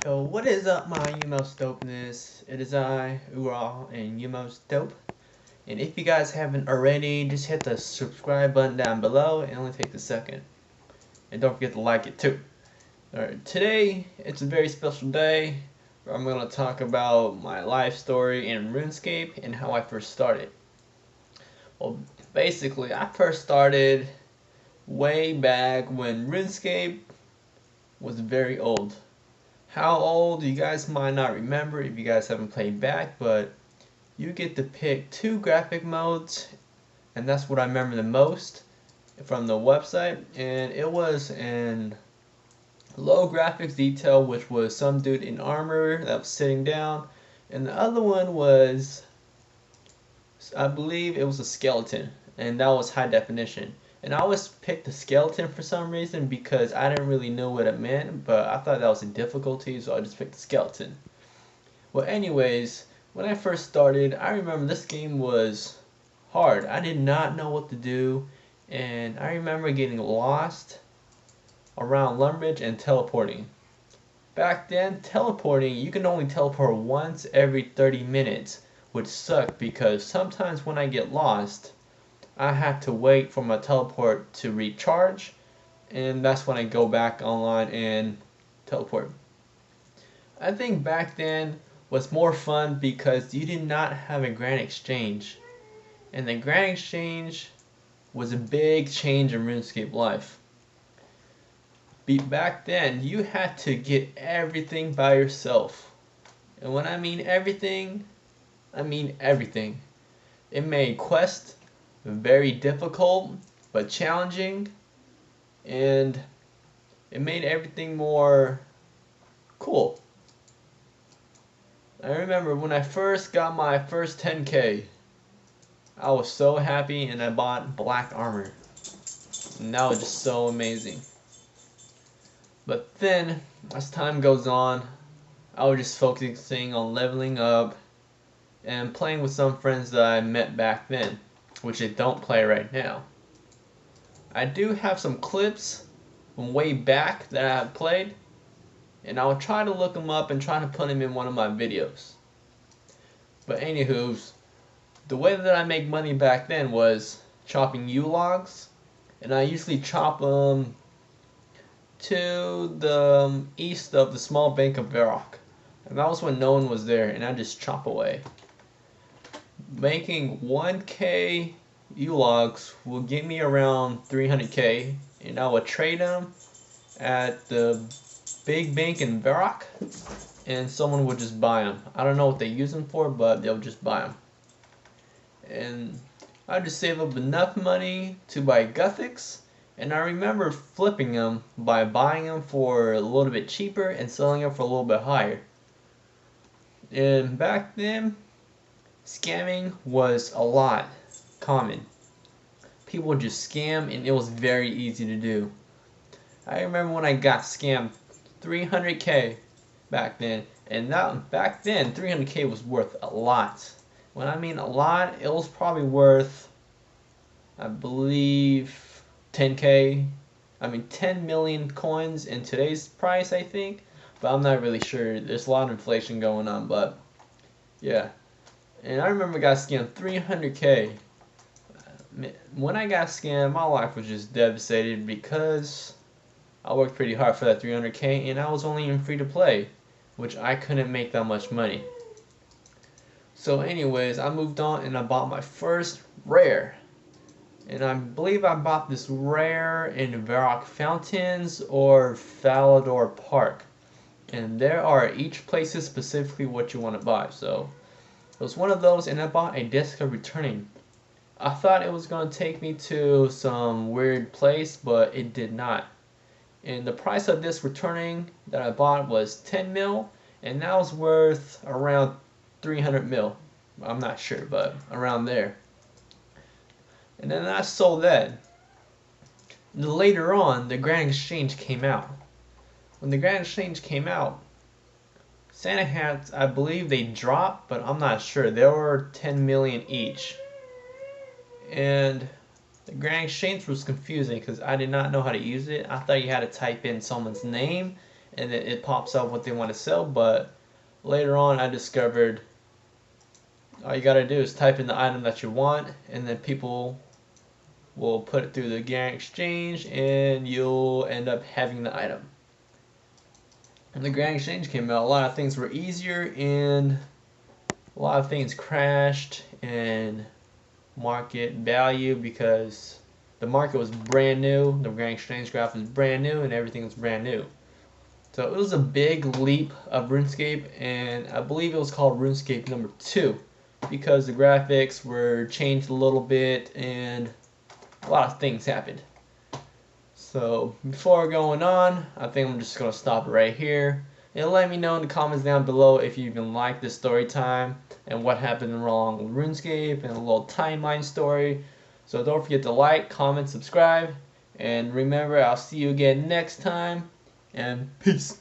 Yo, what is up, my UMOS dopeness? It is I, Ural, and UMOS dope. And if you guys haven't already, just hit the subscribe button down below. It only takes a second. And don't forget to like it too. Alright, today it's a very special day where I'm going to talk about my life story in RuneScape and how I first started. Well, basically, I first started way back when RuneScape was very old. How old, you guys might not remember if you guys haven't played back, but you get to pick two graphic modes, and that's what I remember the most from the website. And it was in low graphics detail, which was some dude in armor that was sitting down, and the other one was, I believe it was a skeleton, and that was high definition. And I always picked the skeleton for some reason because I didn't really know what it meant, but I thought that was a difficulty, so I just picked the skeleton. Well, anyways, when I first started, I remember this game was hard. I did not know what to do, and I remember getting lost around Lumbridge and teleporting. Back then, teleporting, you can only teleport once every 30 minutes, which sucked because sometimes when I get lost, I have to wait for my teleport to recharge, and that's when I go back online and teleport. I think back then was more fun because you did not have a grand exchange, and the grand exchange was a big change in RuneScape life. Back then, you had to get everything by yourself, and when I mean everything, I mean everything. It made quests very difficult but challenging, and it made everything more cool. I remember when I first got my first 10k, I was so happy and I bought black armor. And that was just so amazing. But then, as time goes on, I was just focusing on leveling up and playing with some friends that I met back then, which I don't play right now. I do have some clips from way back that I have played, and I'll try to look them up and try to put them in one of my videos. But anywho's, the way that I make money back then was chopping U-logs, and I usually chop them to the east of the small bank of Varrock. And that was when no one was there, and I just chop away. Making 1k U-logs will give me around 300k, and I will trade them at the big bank in Varrock, and someone would just buy them. I don't know what they use them for, but they'll just buy them. And I just save up enough money to buy Gothics, and I remember flipping them by buying them for a little bit cheaper and selling them for a little bit higher. And back then, scamming was a lot common. People would just scam, and it was very easy to do. I remember when I got scammed 300k back then, and that back then 300k was worth a lot. When I mean a lot, it was probably worth, I believe, 10k. I mean 10 million coins in today's price, I think, but I'm not really sure. There's a lot of inflation going on, but yeah. And I remember I got scammed 300k. When I got scammed, my life was just devastated because I worked pretty hard for that 300k, and I was only in free to play, which I couldn't make that much money. So anyways, I moved on and I bought my first rare. And I believe I bought this rare in Varrock Fountains or Falador Park. And there are each places specifically what you want to buy. So it was one of those, and I bought a Disc of Returning. I thought it was going to take me to some weird place, but it did not. And the price of this returning that I bought was 10 mil, and that was worth around 300 mil. I'm not sure, but around there. And then I sold that. And later on, the Grand Exchange came out. When the Grand Exchange came out, Santa hats, I believe they dropped, but I'm not sure. There were 10 million each. And the Grand Exchange was confusing because I did not know how to use it. I thought you had to type in someone's name and it pops up what they want to sell. But later on I discovered all you gotta do is type in the item that you want, and then people will put it through the Grand Exchange, and you'll end up having the item. And the Grand Exchange came out, a lot of things were easier, and a lot of things crashed and market value because the market was brand new, the Grand Exchange graph was brand new, and everything was brand new. So it was a big leap of RuneScape, and I believe it was called RuneScape number 2 because the graphics were changed a little bit and a lot of things happened. So before going on, I think I'm just going to stop right here. And let me know in the comments down below if you even like this story time and what happened wrong with RuneScape and a little timeline story. So don't forget to like, comment, subscribe, and remember, I'll see you again next time, and peace.